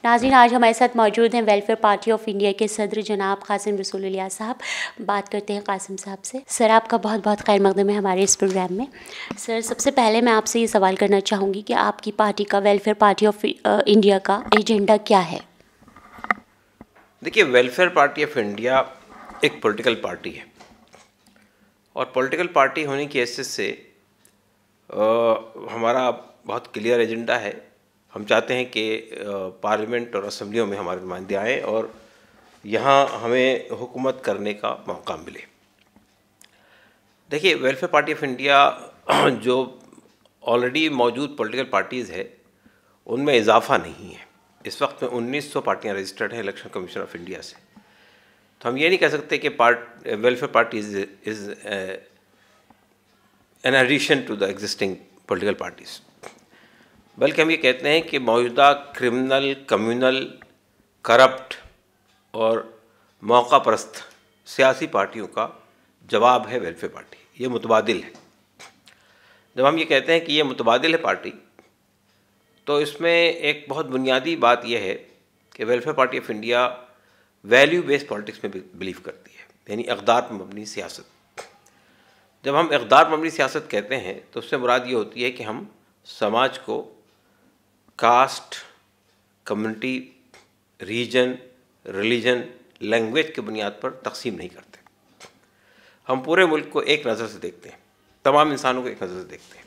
नाज़रीन, आज हमारे साथ मौजूद हैं वेलफेयर पार्टी ऑफ इंडिया के सदर जनाब कासिम रसूल इलियास साहब। बात करते हैं कासिम साहब से। सर, आपका बहुत बहुत खैर मकदम है हमारे इस प्रोग्राम में। सर, सबसे पहले मैं आपसे ये सवाल करना चाहूँगी कि आपकी पार्टी का, वेलफेयर पार्टी ऑफ इंडिया का एजेंडा क्या है? देखिए, वेलफेयर पार्टी ऑफ इंडिया एक पॉलिटिकल पार्टी है और पॉलिटिकल पार्टी होने की हैसियत से हमारा बहुत क्लियर एजेंडा है। हम चाहते हैं कि पार्लियामेंट और असम्बलियों में हमारे नुमाइंदे आएँ और यहाँ हमें हुकूमत करने का मौका मिले। देखिए, वेलफेयर पार्टी ऑफ इंडिया जो ऑलरेडी मौजूद पॉलिटिकल पार्टीज़ है उनमें इजाफा नहीं है। इस वक्त में 1900 पार्टियाँ रजिस्टर्ड हैं इलेक्शन कमीशन ऑफ इंडिया से। तो हम ये नहीं कह सकते कि welfare party is an addition to the existing political parties, बल्कि हम ये कहते हैं कि मौजूदा क्रिमिनल, कम्युनल, करप्ट और मौका परस्त सियासी पार्टियों का जवाब है वेलफेयर पार्टी। ये मुतबादिल है। जब हम ये कहते हैं कि ये मुतबादिल है पार्टी, तो इसमें एक बहुत बुनियादी बात यह है कि welfare party of India value based politics में बिलीव करती है, यानी इक़दार पर मबनी सियासत। जब हम इक़दार पर मबनी सियासत कहते हैं तो उससे मुराद ये होती है कि हम समाज को caste, community, region, religion, language की बुनियाद पर तकसीम नहीं करते। हम पूरे मुल्क को एक नज़र से देखते हैं, तमाम इंसानों को एक नज़र से देखते हैं।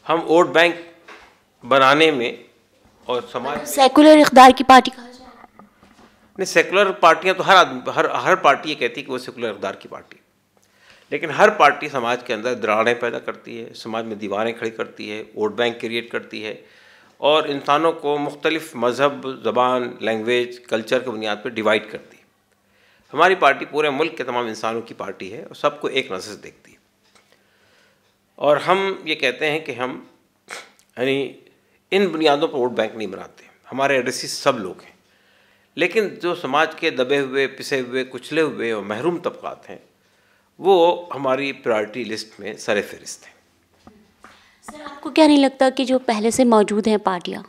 हम वोट बैंक बनाने में और समाज सेकुलर इक़दार की पार्टी कहा जाए? नहीं, सेकुलर पार्टियां तो हर पार्टी ये कहती है कि वो सेकुलर इक़दार की पार्टी, लेकिन हर पार्टी समाज के अंदर दरारें पैदा करती है, समाज में दीवारें खड़ी करती है, वोट बैंक क्रिएट करती है और इंसानों को मुख्तलिफ मज़हब, ज़बान, लैंग्वेज, कल्चर की बुनियाद पर डिवाइड करती है। हमारी पार्टी पूरे मुल्क के तमाम इंसानों की पार्टी है और सबको एक नज़र से देखती है। और हम ये कहते हैं कि हम यानी इन बुनियादों पर वोट बैंक नहीं बनाते। हमारे एड्रेसिस सब लोग हैं, लेकिन जो समाज के दबे हुए, पिसे हुए, कुचले हुए और महरूम तबक़ात हैं वो हमारी प्रायोरिटी लिस्ट में सरे फहरिस्त हैं। सर, आपको क्या नहीं लगता कि जो पहले से मौजूद हैं पार्टियाँ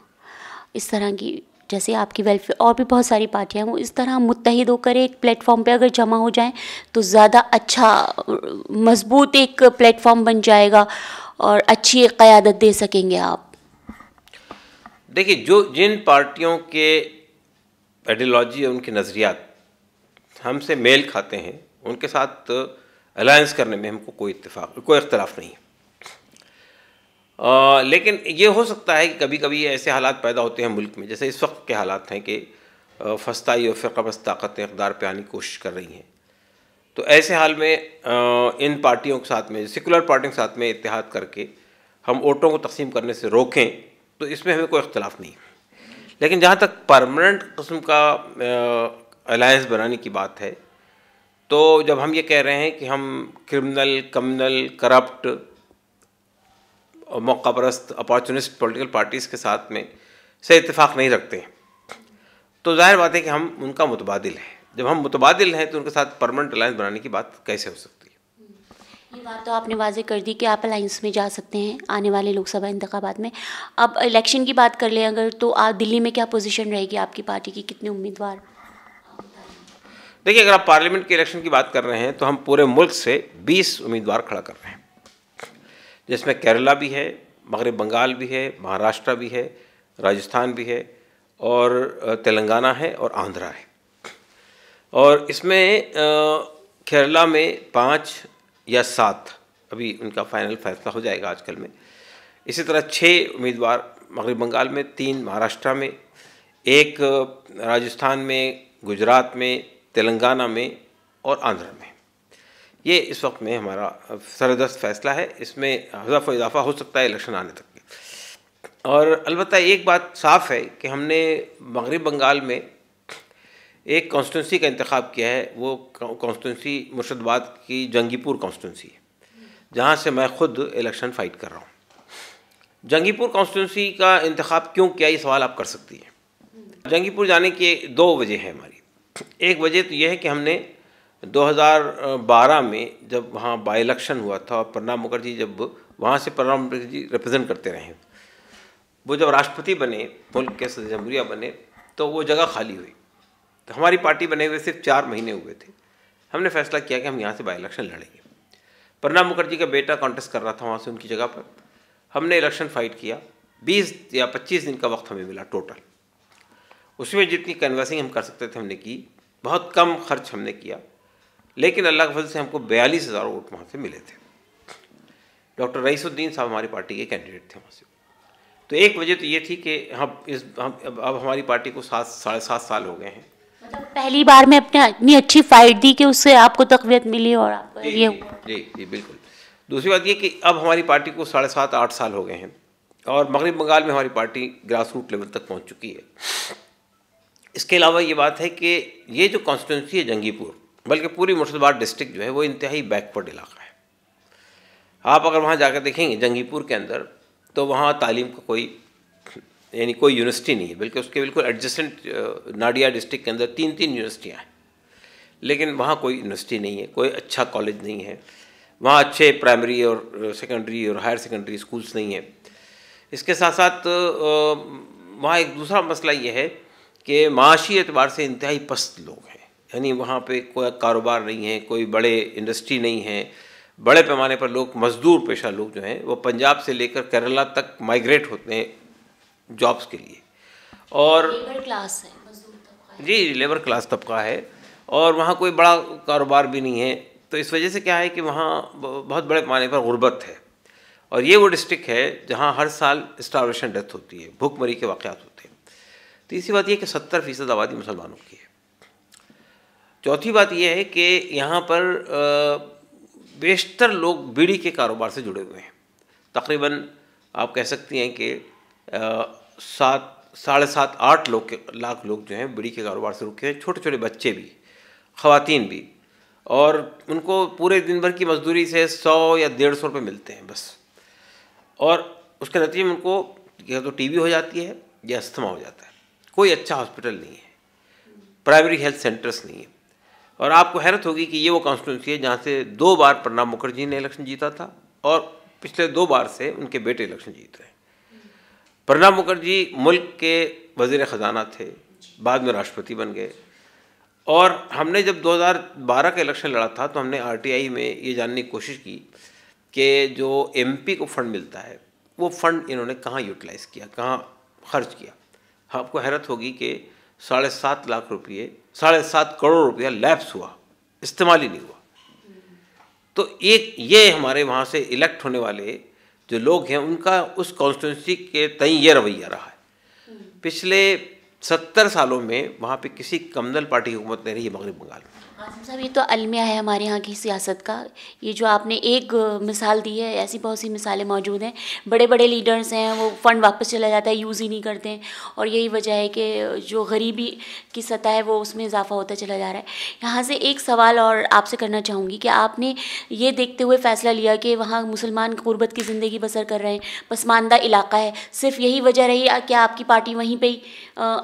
इस तरह की, जैसे आपकी वेलफेयर और भी बहुत सारी पार्टियाँ, वो इस तरह मुत्तहिद होकर एक प्लेटफॉर्म पे अगर जमा हो जाएं तो ज़्यादा अच्छा, मजबूत एक प्लेटफॉर्म बन जाएगा और अच्छी एक क़यादत दे सकेंगे आप? देखिए, जिन पार्टियों के आइडियोलॉजी और उनके नज़रियात हमसे मेल खाते हैं उनके साथ अलायंस करने में हमको कोई इख्तलाफ नहीं है। लेकिन ये हो सकता है कि कभी कभी ऐसे हालात पैदा होते हैं मुल्क में, जैसे इस वक्त के हालात हैं कि फस्ताई और फ़िरक़ापरस्त ताकतें इक़्तिदार पे आने की कोशिश कर रही हैं। तो ऐसे हाल में इन पार्टियों के साथ में, सेकुलर पार्टियों के साथ में इत्तेहाद करके हम वोटों को तकसीम करने से रोकें तो इसमें हमें कोई इख्तलाफ नहीं। लेकिन जहाँ तक परमानेंट किस्म का अलायंस बनाने की बात है, तो जब हम ये कह रहे हैं कि हम क्रिमिनल, कम्युनल, करप्ट और मौका परस्त, अपॉर्चुनिस्ट पॉलिटिकल पार्टीज़ के साथ में से इत्तेफाक नहीं रखते हैं, तो ज़ाहिर बात है कि हम उनका मुतबादिल हैं। जब हम मुतबादिल हैं तो उनके साथ परमानेंट अलायंस बनाने की बात कैसे हो सकती है? ये बात तो आपने वाज़ेह कर दी कि आप अलायंस में जा सकते हैं आने वाले लोकसभा इंतखाबात में। अब इलेक्शन की बात कर लें अगर, तो आज दिल्ली में क्या पोजीशन रहेगी आपकी पार्टी की? कितने उम्मीदवार? देखिए, अगर आप पार्लियामेंट के इलेक्शन की बात कर रहे हैं तो हम पूरे मुल्क से 20 उम्मीदवार खड़ा कर रहे हैं, जिसमें केरला भी है, मगरब बंगाल भी है, महाराष्ट्र भी है, राजस्थान भी है और तेलंगाना है और आंध्रा है। और इसमें केरला में 5 या 7 अभी उनका फाइनल फैसला हो जाएगा आजकल में। इसी तरह 6 उम्मीदवार मगरब बंगाल में, 3 महाराष्ट्र में, 1 राजस्थान में, गुजरात में, तेलंगाना में और आंध्र में। ये इस वक्त में हमारा सरदस्त फैसला है। इसमें हज़फ व इजाफा हो सकता है इलेक्शन आने तक के। और अलबत्ता एक बात साफ़ है कि हमने मगरब बंगाल में एक कॉन्स्टिट्यूंसी का इंतखाब किया है। वो कॉन्स्टिट्यूंसी मुर्शिदाबाद की जंगीपुर कॉन्स्टिट्यूंसी है, जहाँ से मैं ख़ुद इलेक्शन फ़ाइट कर रहा हूँ। जंगीपुर कॉन्स्टिट्यूंसी का इंतखाब क्यों किया, ये सवाल आप कर सकती हैं। जंगीपुर जाने की 2 वजह है हमारी। एक वजह तो यह है कि हमने 2012 में जब वहाँ बाई इलेक्शन हुआ था और प्रणब मुखर्जी जब वहाँ से प्रणब मुखर्जी रिप्रेजेंट करते रहे, वो जब राष्ट्रपति बने, मुल्क के सदर जमहूरिया बने, तो वो जगह खाली हुई। तो हमारी पार्टी बने हुए सिर्फ 4 महीने हुए थे। हमने फैसला किया कि हम यहाँ से बाई इलेक्शन लड़ेंगे। प्रणब मुखर्जी का बेटा कॉन्टेस्ट कर रहा था वहाँ से उनकी जगह पर। हमने इलेक्शन फाइट किया। 20 या 25 दिन का वक्त हमें मिला टोटल। उसमें जितनी कन्वर्सिंग हम कर सकते थे हमने की। बहुत कम खर्च हमने किया, लेकिन अल्लाह के फजल से हमको 42,000 वोट वहाँ से मिले थे। डॉक्टर रईसुद्दीन साहब हमारी पार्टी के कैंडिडेट थे वहाँ से। तो एक वजह तो ये थी कि हम अब हमारी पार्टी को 7-7.5 साल हो गए हैं। मतलब पहली बार में अपने इतनी अच्छी फाइट दी कि उससे आपको तकवीत मिली और आपको ये जी बिल्कुल। दूसरी बात ये कि अब हमारी पार्टी को 7.5-8 साल हो गए हैं और मगरब बंगाल में हमारी पार्टी ग्रास रूट लेवल तक पहुँच चुकी है। इसके अलावा ये बात है कि ये जो कॉन्स्टिट्यूंसी है जंगीपुर, बल्कि पूरी मुर्शिदाबाद डिस्ट्रिक्ट जो है वो इंतहाई बैकवर्ड इलाका है। आप अगर वहाँ जाकर देखेंगे जंगीपुर के अंदर, तो वहाँ तालीम का कोई यूनिवर्सिटी नहीं है, बल्कि उसके बिल्कुल एडजेसेंट नाडिया डिस्ट्रिक्ट के अंदर 3-3 यूनिवर्सिटियाँ हैं, लेकिन वहाँ कोई यूनिवर्सिटी नहीं है, कोई अच्छा कॉलेज नहीं है, वहाँ अच्छे प्राइमरी और सेकेंडरी और हायर सेकेंडरी स्कूल्स नहीं है। इसके साथ साथ वहाँ एक दूसरा मसला ये है कि माशी एतबार से इंतहाई पस्त लोग हैं, यानी वहाँ पे कोई कारोबार नहीं है, कोई बड़े इंडस्ट्री नहीं है। बड़े पैमाने पर लोग मज़दूर पेशा लोग जो हैं वो पंजाब से लेकर केरला तक माइग्रेट होते हैं जॉब्स के लिए, और लेबर क्लास है, मजदूर तबका है। जी लेबर क्लास तबका है, और वहाँ कोई बड़ा कारोबार भी नहीं है। तो इस वजह से क्या है कि वहाँ बहुत बड़े पैमाने पर गुर्बत है, और ये वो डिस्ट्रिक्ट है जहाँ हर साल स्टार्वेशन डेथ होती है, भूखमरी के वाक़यात होते हैं। तीसरी बात यह कि 70% आबादी मुसलमानों की है। चौथी बात यह है कि यहाँ पर बेशतर लोग बीड़ी के कारोबार से जुड़े हुए हैं। तकरीबन आप कह सकती हैं कि 7-7.5-8 लाख लोग जो हैं बीड़ी के कारोबार से रुके हैं, छोटे छोटे बच्चे भी, ख़वातीन भी, और उनको पूरे दिन भर की मजदूरी से 100 या 150 रुपये मिलते हैं बस, और उसके नतीजे में उनको या तो टीबी हो जाती है या अस्थमा हो जाता है। कोई अच्छा हॉस्पिटल नहीं है, प्राइमरी हेल्थ सेंटर्स नहीं है। और आपको हैरत होगी कि ये वो कॉन्स्टिट्यूंसी है जहाँ से 2 बार प्रणब मुखर्जी ने इलेक्शन जीता था, और पिछले 2 बार से उनके बेटे इलेक्शन जीत रहे हैं। प्रणब मुखर्जी मुल्क के वज़ीर ख़जाना थे, बाद में राष्ट्रपति बन गए, और हमने जब 2012 का इलेक्शन लड़ा था तो हमने RTI में ये जानने की कोशिश की कि जो MP को फ़ंड मिलता है वो फ़ंड इन्होंने कहाँ यूटिलाइज़ किया, कहाँ खर्च किया। आपको हैरत होगी कि 7.5 लाख रुपये, 7.5 करोड़ रुपया लैप्स हुआ, इस्तेमाल ही नहीं हुआ। तो एक ये हमारे वहाँ से इलेक्ट होने वाले जो लोग हैं उनका उस कॉन्स्टिट्यूंसी के तय ये रवैया रहा है। पिछले 70 सालों में वहाँ पे किसी कम्युनल पार्टी की हुकूमत नहीं रही है मगरब बंगाल में। आसिम साहब, ये तो अलमिया है हमारे यहाँ की सियासत का। ये जो आपने एक मिसाल दी है, ऐसी बहुत सी मिसालें मौजूद हैं। बड़े बड़े लीडर्स हैं, वो फ़ंड वापस चला जाता है, यूज़ ही नहीं करते हैं, और यही वजह है कि जो गरीबी की सतह है वो उसमें इजाफा होता चला जा रहा है। यहाँ से एक सवाल और आपसे करना चाहूँगी कि आपने ये देखते हुए फ़ैसला लिया कि वहाँ मुसलमान गुर्बत की ज़िंदगी बसर कर रहे हैं, पसमानदा इलाका है, सिर्फ यही वजह रही कि आपकी पार्टी वहीं पर ही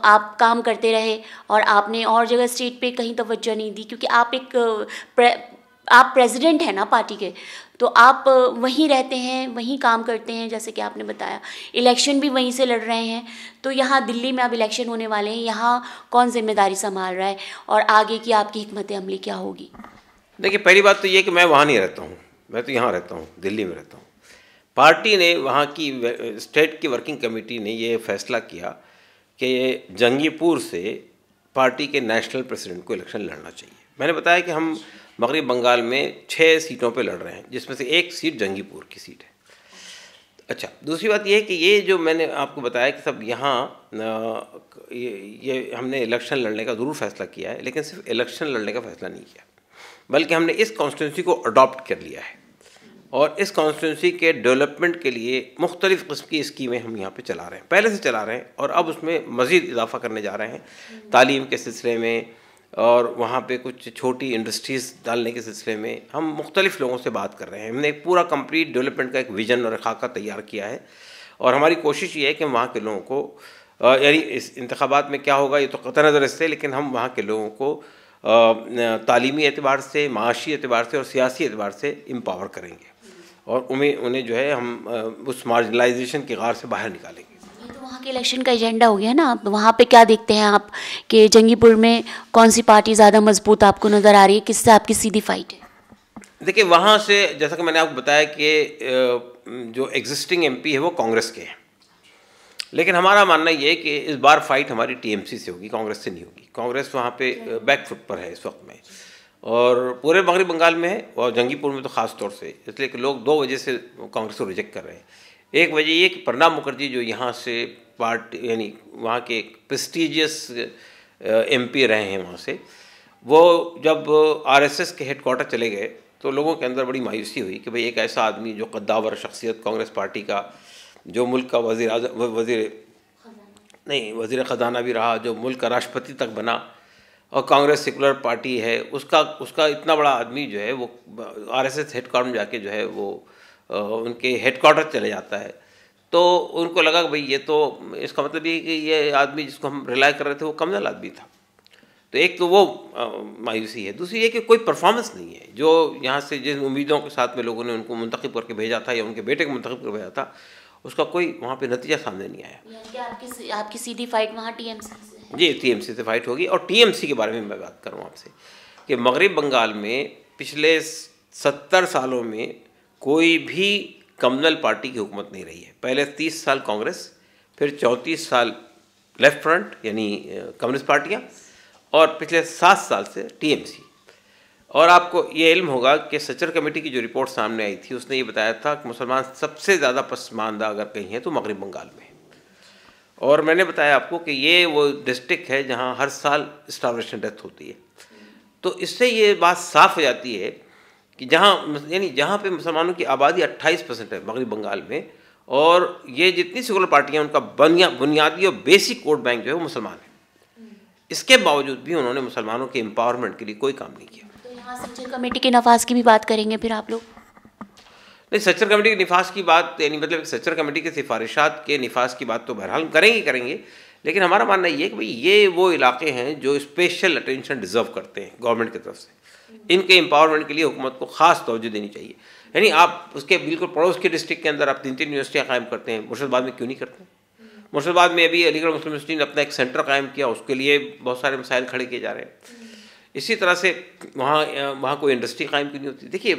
आप काम करते रहे और आपने और जगह स्टेट पे कहीं तवज्जो नहीं दी? क्योंकि आप एक आप प्रेसिडेंट हैं ना पार्टी के, तो आप वहीं रहते हैं, वहीं काम करते हैं, जैसे कि आपने बताया इलेक्शन भी वहीं से लड़ रहे हैं। तो यहाँ दिल्ली में अब इलेक्शन होने वाले हैं, यहाँ कौन जिम्मेदारी संभाल रहा है और आगे की आपकी हिकमत अमली क्या होगी? देखिए, पहली बात तो ये कि मैं वहाँ नहीं रहता हूँ, मैं तो यहाँ रहता हूँ, दिल्ली में रहता हूँ। पार्टी ने, वहाँ की स्टेट की वर्किंग कमेटी ने ये फैसला किया कि जंगीपुर से पार्टी के नेशनल प्रेसिडेंट को इलेक्शन लड़ना चाहिए। मैंने बताया कि हम मगरब बंगाल में 6 सीटों पे लड़ रहे हैं, जिसमें से एक सीट जंगीपुर की सीट है। अच्छा, दूसरी बात यह है कि ये जो मैंने आपको बताया कि सब यहाँ ये हमने इलेक्शन लड़ने का ज़रूर फैसला किया है, लेकिन सिर्फ इलेक्शन लड़ने का फैसला नहीं किया, बल्कि हमने इस कॉन्स्टिट्यूंसी को अडॉप्ट कर लिया है और इस कॉन्स्टिट्यूंसी के डेवलपमेंट के लिए मुख्तलिफ़ किस्म की स्कीमें हम यहाँ पे चला रहे हैं, पहले से चला रहे हैं और अब उसमें मज़ीद इजाफा करने जा रहे हैं तालीम के सिलसिले में, और वहाँ पे कुछ छोटी इंडस्ट्रीज़ डालने के सिलसिले में हम मुख्तलिफ़ लोगों से बात कर रहे हैं। हमने एक पूरा कंप्लीट डेवलपमेंट का एक विज़न और खाका तैयार किया है, और हमारी कोशिश ये है कि वहाँ के लोगों को यानी इस इंतखाबात में क्या होगा ये तो क़तई नज़र इससे, लेकिन हम वहाँ के लोगों को तालीमी एतबार से, माशी एतबार से और सियासी एतबार से एम्पावर करेंगे और उन्हें जो है हम उस मार्जिनलाइजेशन के गार से बाहर निकालेंगे। तो वहाँ के इलेक्शन का एजेंडा हो गया ना, तो वहाँ पे क्या देखते हैं आप कि जंगीपुर में कौन सी पार्टी ज़्यादा मजबूत आपको नज़र आ रही है, किससे आपकी सीधी फाइट है? देखिए वहाँ से जैसा कि मैंने आपको बताया कि जो एग्जिस्टिंग एमपी है वो कांग्रेस के हैं, लेकिन हमारा मानना ये है कि इस बार फाइट हमारी टीएमसी से होगी, कांग्रेस से नहीं होगी। कांग्रेस वहाँ पे बैक फुट पर है इस वक्त में, और पूरे मगरबी बंगाल में है और जंगीपुर में तो ख़ास तौर से, इसलिए कि लोग दो वजह से कांग्रेस को रिजेक्ट कर रहे हैं। एक वजह ये कि प्रणब मुखर्जी जो यहाँ से पार्टी यानी वहाँ के एक प्रेस्टिजियस एमपी रहे हैं वहाँ से, वो जब आरएसएस के हेडक्वार्टर चले गए तो लोगों के अंदर बड़ी मायूसी हुई कि भाई एक ऐसा आदमी जो कद्दावर शख्सियत कांग्रेस पार्टी का, जो मुल्क का वज़ीर ख़जाना भी रहा, जो मुल्क का राष्ट्रपति तक बना, और कांग्रेस सेकुलर पार्टी है, उसका इतना बड़ा आदमी जो है वो आरएसएस हेडक्वार्टर में जाके जो है वो उनके हेडक्वार्टर चले जाता है। तो उनको लगा कि भाई ये तो इसका मतलब ये कि ये आदमी जिसको हम रिलाय कर रहे थे वो कमजोर आदमी था। तो एक तो वो मायूसी है, दूसरी ये कि कोई परफॉर्मेंस नहीं है। जो यहाँ से जिन उम्मीदों के साथ में लोगों ने उनको मुंतखब करके भेजा था या उनके बेटे को मुंतखब करके भेजा था, उसका कोई वहाँ पे नतीजा सामने नहीं आया। यानी कि आपकी सीधी फाइट वहाँ टीएमसी से? जी, टीएमसी से फाइट होगी। और टीएमसी के बारे में मैं बात करूँ आपसे कि मगरबी बंगाल में पिछले 70 सालों में कोई भी कम्युनल पार्टी की हुकूमत नहीं रही है। पहले 30 साल कांग्रेस, फिर 34 साल लेफ्ट फ्रंट यानी कम्युनिस्ट पार्टियाँ, और पिछले 7 साल से टीएमसी। और आपको ये इल्म होगा कि सचर कमेटी की जो रिपोर्ट सामने आई थी उसने ये बताया था कि मुसलमान सबसे ज़्यादा पसमानदा अगर कहीं है तो मगरबी बंगाल में है। और मैंने बताया आपको कि ये वो डिस्ट्रिक्ट है जहाँ हर साल स्टार्वेशन डेथ होती है। तो इससे ये बात साफ हो जाती है कि जहाँ पे मुसलमानों की आबादी 28% है मगरबी बंगाल में, और ये जितनी सेकुलर पार्टियाँ उनका बुनियादी और बेसिक वोट बैंक जो है वो मुसलमान है। इसके बावजूद भी उन्होंने मुसलमानों के एम्पावरमेंट के लिए कोई काम नहीं किया। तो यहाँ सच्चर कमेटी के नफाज की भी बात करेंगे फिर आप लोग? नहीं, सच्चर कमेटी के निफाज की बात यानी मतलब सच्चर कमेटी के सिफारिशात के निफाज की बात तो बहरहाल करेंगे, लेकिन हमारा मानना ये है कि भाई ये वो इलाके हैं जो स्पेशल अटेंशन डिज़र्व करते हैं गवर्नमेंट की तरफ से। इनके एम्पावरमेंट के लिए हुकूमत को ख़ास तवज्जो देनी चाहिए। यानी आप उसके बिल्कुल पड़ोस के डिस्ट्रिक्ट के अंदर आप 3 यूनिवर्सिटियाँ कायम करते हैं, मुर्शिदाबाद में क्यों नहीं करते? मुर्शिदाबाद में अभी अलीगढ़ मुस्लिम यूनिवर्सिटी ने अपना एक सेंटर कायम किया, उसके लिए बहुत सारे मसाइल खड़े किए जा रहे हैं। इसी तरह से वहाँ कोई इंडस्ट्री कायम क्यों नहीं होती? देखिए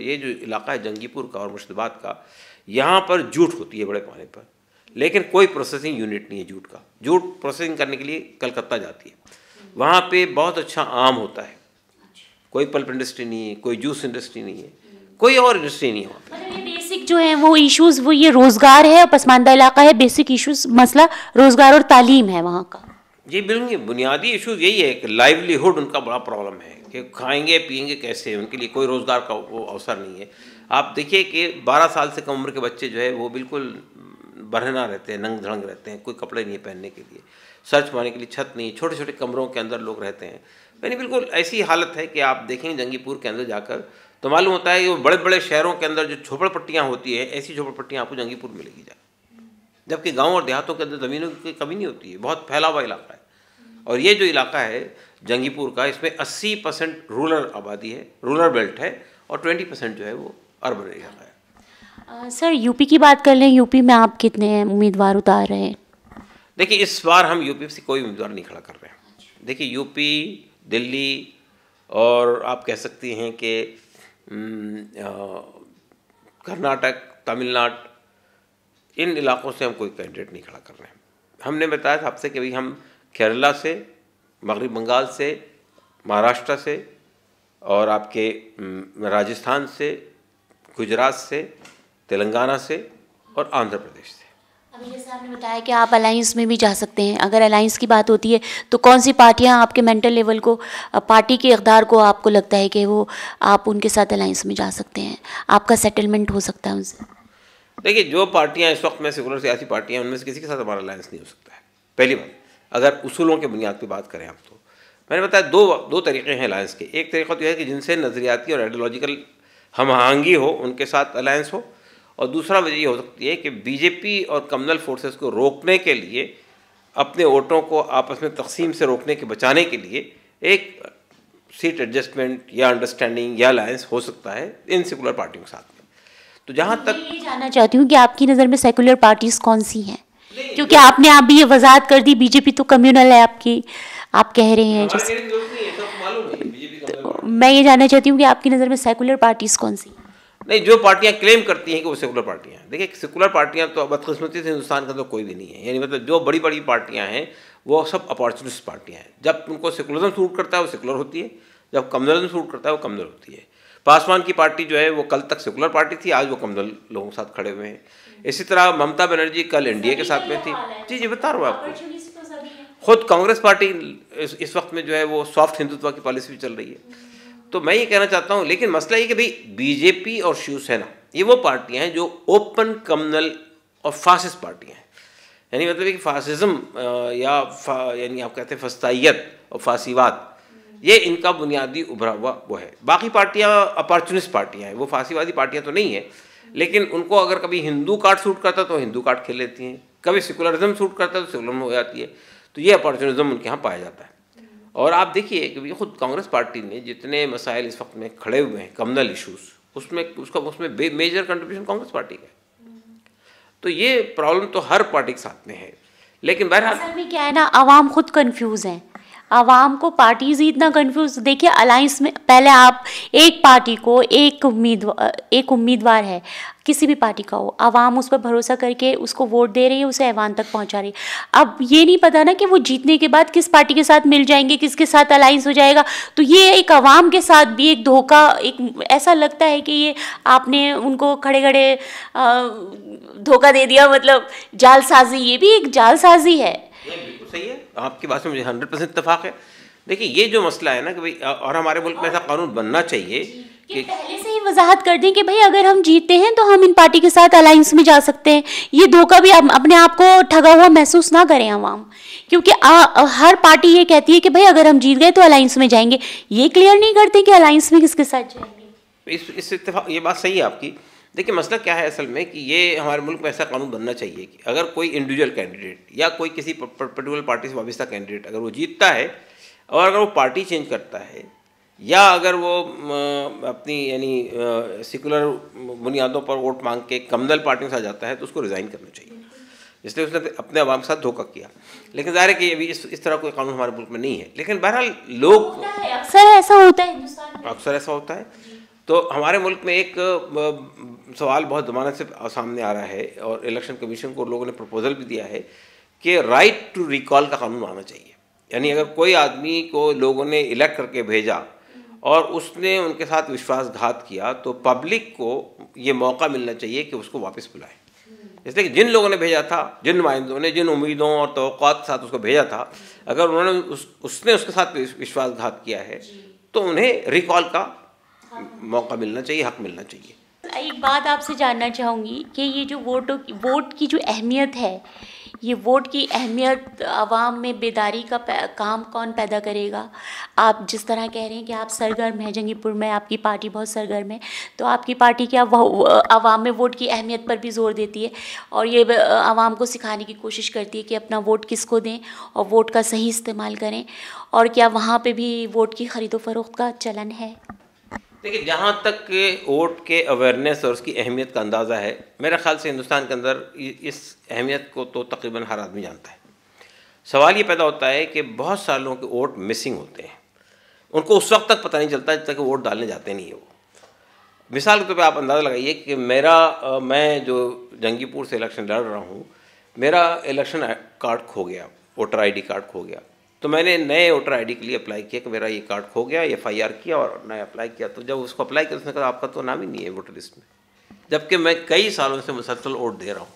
ये जो इलाका है जंगीपुर का और मुर्शिदाबाद का, यहाँ पर जूट होती है बड़े पैमाने पर, लेकिन कोई प्रोसेसिंग यूनिट नहीं है जूट का। जूट प्रोसेसिंग करने के लिए कलकत्ता जाती है। वहाँ पे बहुत अच्छा आम होता है, कोई पल्प इंडस्ट्री नहीं है, कोई जूस इंडस्ट्री नहीं है, कोई और इंडस्ट्री नहीं है वहाँ पे। मतलब ये बेसिक जो है वो इश्यूज, वो ये रोज़गार है, पसमानदा इलाका है, बेसिक इश्यूज मसला रोज़गार और तालीम है वहाँ का। जी बिल्कुल, बुनियादी इशूज़ यही है कि लाइवलीहुड उनका बड़ा प्रॉब्लम है कि खाएंगे पिएंगे कैसे, उनके लिए कोई रोज़गार का वो अवसर नहीं है। आप देखिए कि 12 साल से कम उम्र के बच्चे जो है वो बिल्कुल बरहना रहते हैं, नंग धड़ंग रहते हैं, कोई कपड़े नहीं है पहनने के लिए, सर्च पाने के लिए छत नहीं, छोटे छोटे कमरों के अंदर लोग रहते हैं। यानी बिल्कुल ऐसी हालत है कि आप देखेंगे जंगीपुर के अंदर जाकर तो मालूम होता है कि वो बड़े बड़े शहरों के अंदर जो झोपड़पट्टियाँ होती है, ऐसी झोपड़पट्टियाँ आपको जंगीपुर मिलेगी जबकि गाँव और देहातों के अंदर ज़मीनों की कमी नहीं होती है। बहुत फैला हुआ इलाका है। और ये जो इलाका है जंगीपुर का, इसमें 80% रूरल आबादी है, रूरल बेल्ट है, और 20% जो है वो अर्बन इलाका है। सर यूपी की बात कर लें, यूपी में आप कितने उम्मीदवार उतार रहे हैं? देखिए इस बार हम यूपी से कोई उम्मीदवार नहीं खड़ा कर रहे हैं। देखिए यूपी, दिल्ली और आप कह सकती हैं कि कर्नाटक, तमिलनाडु, इन इलाकों से हम कोई कैंडिडेट नहीं खड़ा कर रहे हैं। हमने बताया था आपसे कि भाई हम केरला से, मगरबी बंगाल से, महाराष्ट्र से, और आपके राजस्थान से, गुजरात से, तेलंगाना से और आंध्र प्रदेश से। अभी जैसे आपने बताया कि आप अलायंस में भी जा सकते हैं। अगर अलायंस की बात होती है तो कौन सी पार्टियां आपके मेंटल लेवल को, पार्टी के इक़दार को आपको लगता है कि वो आप उनके साथ अलायंस में जा सकते हैं, आपका सेटलमेंट हो सकता है उनसे? देखिए जो पार्टियां इस वक्त में सेकुलर सियासी पार्टियां, उनमें से किसी के साथ हमारा अलायंस नहीं हो सकता है। पहली बात, अगर उसूलों के बुनियाद पर बात करें आप तो मैंने बताया दो तरीक़े हैं अलायंस के। एक तरीक़ा तो है कि जिनसे नज़रियाती और आइडियोलॉजिकल हम आहंगी हो उनके साथ अलायंस हो, और दूसरा वजह ये हो सकती है कि बीजेपी और कम्युनल फोर्सेस को रोकने के लिए, अपने वोटों को आपस में तकसीम से रोकने के बचाने के लिए एक सीट एडजस्टमेंट या अंडरस्टैंडिंग या अलायंस हो सकता है इन सेकुलर पार्टियों के साथ में। तो जहाँ तक ये जानना चाहती हूँ कि आपकी नज़र में सेकुलर पार्टीज़ कौन सी हैं? क्योंकि आपने आप भी ये वजाहत कर दी, बीजेपी तो कम्युनल है आपकी, आप कह रहे हैं जैसे। तो मैं ये जानना चाहती हूँ कि आपकी नज़र में सेकुलर पार्टीज कौन सी? नहीं, जो पार्टियां क्लेम करती हैं कि वो सेकुलर पार्टियां हैं, देखिए सेकुलर पार्टियां तो बदकिस्मती से हिंदुस्तान का तो कोई भी नहीं है। यानी मतलब जो बड़ी बड़ी पार्टियां हैं वो सब अपॉर्चुनिस्ट पार्टियां हैं। जब उनको सेकुलरिज्म सूट करता है वो सेकुलर होती है, जब कम्युनलिज्म सूट करता है वो कम्युनल होती है। पासवान की पार्टी जो है वो कल तक सेकुलर पार्टी थी, आज वो कम्युनल लोगों के साथ खड़े हुए हैं। इसी तरह ममता बनर्जी कल एनडीए के साथ में थी। जी जी बता रहा हूँ आपको, खुद कांग्रेस पार्टी इस वक्त में जो है वो सॉफ्ट हिंदुत्व की पॉलिसी भी चल रही है। तो मैं ये कहना चाहता हूँ, लेकिन मसला ये कि भाई बीजेपी और शिवसेना ये वो पार्टियां हैं जो ओपन कम्युनल और फासिस्ट पार्टियां हैं। यानी मतलब कि फासिज्म यानी आप कहते हैं फस्तायत और फासीवाद, ये इनका बुनियादी उभरा हुआ वो है। बाकी पार्टियां अपॉर्चुनिस्ट पार्टियां हैं, वो फासीवादी पार्टियां तो नहीं है, लेकिन उनको अगर कभी हिंदू कार्ड सूट करता तो हिंदू कार्ड खेल लेती हैं, कभी सेकुलरिज्म सूट करता तो सेकुलरिज्म हो जाती है। तो ये अपॉर्चुनिज्म उनके यहाँ पाया जाता है। और आप देखिए कि खुद कांग्रेस पार्टी ने जितने मसाइल इस वक्त में खड़े हुए हैं कम्युनल इशूज़, उसमें मेजर कंट्रीब्यूशन कांग्रेस पार्टी का है। तो ये प्रॉब्लम तो हर पार्टी के साथ में है, लेकिन बहरहाल असल में क्या है ना, आवाम खुद कंफ्यूज है, आवाम को पार्टीज ही इतना कंफ्यूज। देखिए अलायंस में पहले आप एक पार्टी को एक उम्मीदवार है किसी भी पार्टी का हो, आवाम उस पर भरोसा करके उसको वोट दे रही है, उसे ऐवान तक पहुंचा रही है। अब ये नहीं पता ना कि वो जीतने के बाद किस पार्टी के साथ मिल जाएंगे, किसके साथ अलायंस हो जाएगा। तो ये एक आवाम के साथ भी एक धोखा, एक ऐसा लगता है कि ये आपने उनको खड़े खड़े धोखा दे दिया, मतलब जालसाजी, ये भी एक जालसाजी है। ये बिल्कुल सही है, आपकी बात से मुझे 100% इत्तेफाक है। देखिए ये जो मसला है ना कि भाई, और हमारे मुल्क में ऐसा कानून बनना चाहिए कि पहले से ही वजाहत कर दें कि भाई अगर हम जीतते हैं तो हम इन पार्टी के साथ अलायंस में जा सकते हैं। ये धोखा भी अपने आप को ठगा हुआ महसूस ना करें आवाम, क्योंकि हर पार्टी ये कहती है कि भाई अगर हम जीत गए तो अलायंस में जाएंगे, ये क्लियर नहीं करते कि अलायंस में किसके साथ जाएंगे। इस इत्तेफाक, ये बात सही है आपकी। देखिए मसला क्या है असल में कि ये हमारे मुल्क में ऐसा कानून बनना चाहिए कि अगर कोई इंडिविजुअल कैंडिडेट या कोई किसी पर्टिकुलर पार्टी से वाबस्ता कैंडिडेट अगर वो जीतता है और अगर वो पार्टी चेंज करता है या अगर वो अपनी यानी सेकुलर बुनियादों पर वोट मांग के कम्युनल पार्टी के साथ जाता है तो उसको रिज़ाइन करना चाहिए, इसलिए उसने अपने आवाम के साथ धोखा किया। लेकिन ज़ाहिर है कि अभी इस तरह कोई कानून हमारे मुल्क में नहीं है, लेकिन बहरहाल लोग, अक्सर ऐसा होता है हिंदुस्तान में, अक्सर ऐसा होता है। तो हमारे मुल्क में एक सवाल बहुत ज़माने से सामने आ रहा है और इलेक्शन कमीशन को लोगों ने प्रपोजल भी दिया है कि राइट टू रिकॉल का कानून आना चाहिए। यानी अगर कोई आदमी को लोगों ने इलेक्ट करके भेजा और उसने उनके साथ विश्वासघात किया तो पब्लिक को ये मौका मिलना चाहिए कि उसको वापस बुलाए। इसलिए कि जिन लोगों ने भेजा था, जिन नुमाइंदों ने जिन उम्मीदों और तवक्कुआत के साथ उसको भेजा था, अगर उन्होंने उसने उसके साथ विश्वासघात किया है तो उन्हें रिकॉल का मौका मिलना चाहिए, हक मिलना चाहिए। एक बात आपसे जानना चाहूँगी कि ये जो वोट की जो अहमियत है, ये वोट की अहमियत आवाम में बेदारी का काम कौन पैदा करेगा? आप जिस तरह कह रहे हैं कि आप सरगर्म हैं, जंगीपुर में आपकी पार्टी बहुत सरगर्म है, तो आपकी पार्टी क्या आवाम में वोट की अहमियत पर भी जोर देती है और ये आवाम को सिखाने की कोशिश करती है कि अपना वोट किसको दें और वोट का सही इस्तेमाल करें? और क्या वहाँ पे भी वोट की ख़रीदो फरोख्त का चलन है? देखिए जहाँ तक वोट के अवेयरनेस और उसकी अहमियत का अंदाज़ा है, मेरे ख़्याल से हिंदुस्तान के अंदर इस अहमियत को तो तकरीबन हर आदमी जानता है। सवाल ये पैदा होता है कि बहुत सारे लोगों के वोट मिसिंग होते हैं, उनको उस वक्त तक पता नहीं चलता जब तक वोट डालने जाते नहीं है वो। मिसाल के तौर पर आप अंदाज़ा लगाइए कि मैं जो जंगीपुर से इलेक्शन लड़ रहा हूँ, मेरा इलेक्शन कार्ड खो गया, वोटर ID कार्ड खो गया। तो मैंने नए वोटर ID के लिए अप्लाई किया कि मेरा ये कार्ड खो गया, FIR किया और नया अप्लाई किया। तो जब उसको अप्लाई किया उसने कहा आपका तो नाम ही नहीं है वोटर लिस्ट में, जबकि मैं कई सालों से मुसलसल वोट दे रहा हूँ।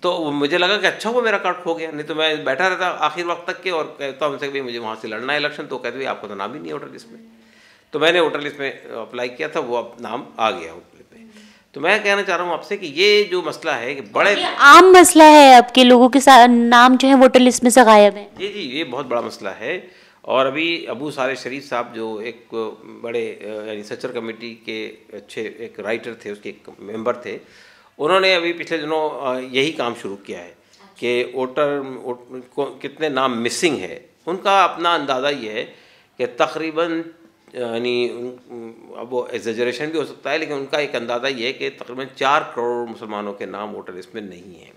तो मुझे लगा कि अच्छा हुआ मेरा कार्ड खो गया, नहीं तो मैं बैठा रहता आखिर वक्त तक के और कहता उनसे भाई मुझे वहाँ से लड़ना है इलेक्शन, तो कहते भाई आपको तो नाम ही नहीं है वोटर लिस्ट में। तो मैंने वोटर लिस्ट में अप्लाई किया था, वो अब नाम आ गया वोटर लिस्ट में। तो मैं कहना चाह रहा हूँ आपसे कि ये जो मसला है कि बड़े आम मसला है, आपके लोगों के साथ नाम जो है वोटर लिस्ट में से गायब है। जी, ये बहुत बड़ा मसला है। और अभी अबू साले शरीफ साहब जो एक बड़े यानी सचर कमेटी के अच्छे एक राइटर थे, उसके एक मेंबर थे, उन्होंने अभी पिछले दिनों यही काम शुरू किया है कि वोटर को कितने नाम मिसिंग है। उनका अपना अंदाज़ा ये है कि तकरीबन यानी अब वो एग्जेजरेशन भी हो सकता है, लेकिन उनका एक अंदाज़ा ये है कि तकरीबन 4 करोड़ मुसलमानों के नाम वोटर लिस्ट में नहीं हैं।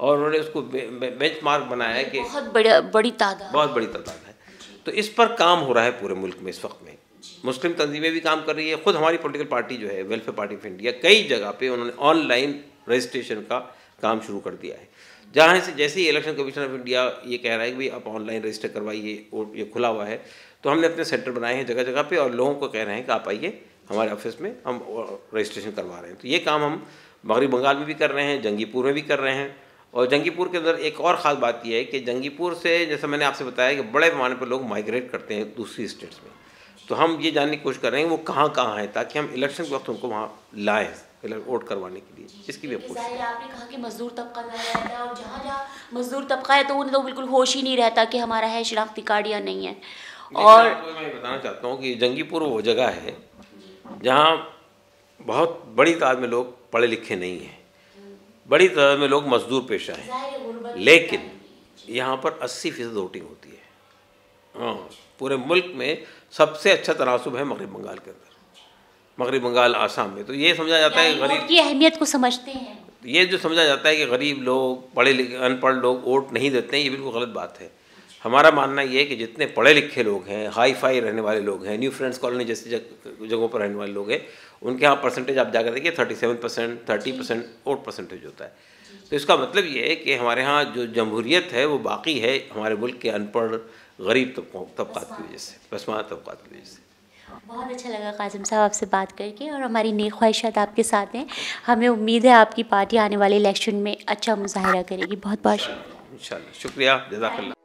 और उन्होंने उसको बेंचमार्क बनाया है कि बहुत बड़ी तादाद है। तो इस पर काम हो रहा है पूरे मुल्क में इस वक्त में। मुस्लिम तंजीमें भी काम कर रही है, खुद हमारी पॉलिटिकल पार्टी जो है वेलफेयर पार्टी ऑफ इंडिया कई जगह पे उन्होंने ऑनलाइन रजिस्ट्रेशन का काम शुरू कर दिया है। जहाँ से जैसे ही इलेक्शन कमीशन ऑफ इंडिया ये कह रहा है कि भाई आप ऑनलाइन रजिस्टर करवाइए और ये खुला हुआ है, तो हमने अपने सेंटर बनाए हैं जगह जगह पे और लोगों को कह रहे हैं कि आप आइए हमारे ऑफिस में, हम रजिस्ट्रेशन करवा रहे हैं। तो ये काम हम मगरबी बंगाल में भी कर रहे हैं, जंगीपुर में भी कर रहे हैं। और जंगीपुर के अंदर एक और ख़ास बात यह है कि जंगीपुर से, जैसा मैंने आपसे बताया, कि बड़े पैमाने पर लोग माइग्रेट करते हैं दूसरी स्टेट्स में। तो हम ये जानने की कोशिश कर रहे हैं वो कहाँ कहाँ हैं, ताकि हम इलेक्शन के वक्त उनको वहाँ लाएँ वोट करवाने के लिए। इसकी भी कोशिश। आपने कहा कि मजदूर तबका ज़्यादा रहता है, और जहाँ जहाँ मजदूर तबका है तो उन्हें तो बिल्कुल होश ही नहीं रहता कि हमारा है शिनाख्ती कार्ड या नहीं है। और मैं बताना चाहता हूँ कि जंगीपुर वो जगह है जहाँ बहुत बड़ी तादाद में लोग पढ़े लिखे नहीं हैं, बड़ी तादाद में लोग मजदूर पेशा हैं, लेकिन यहाँ पर 80% वोटिंग होती है। हाँ, पूरे मुल्क में सबसे अच्छा तनासुब है मगरबी बंगाल के अंदर, मगरबी बंगाल आसाम में। तो ये समझा जाता है गरीब की अहमियत को समझते हैं। ये जो समझा जाता है कि गरीब लोग, पढ़े लिखे अनपढ़ लोग वोट नहीं देते हैं, ये बिल्कुल गलत बात है। हमारा मानना ये है कि जितने पढ़े लिखे लोग हैं, हाई फाई रहने वाले लोग हैं, न्यू फ्रेंड्स कॉलोनी जैसी जगहों पर रहने वाले लोग हैं, उनके यहाँ परसेंटेज आप जाकर देखिए 37%, 30% वोट परसेंटेज होता है। तो इसका मतलब ये है कि हमारे यहाँ जो जमहूरियत है वो बाकी है हमारे मुल्क के अनपढ़ गरीब तबकात की वजह से, पसमानदा तबकात की वजह से। बहुत अच्छा लगा कासिम साहब आपसे बात करके, और हमारी नेक ख्वाहिशात आपके साथ हैं। हमें उम्मीद है आपकी पार्टी आने वाले इलेक्शन में अच्छा मुजाहिरा करेगी। बहुत बहुत इंशाल्लाह। शुक्रिया, जज़ाकल्लाह।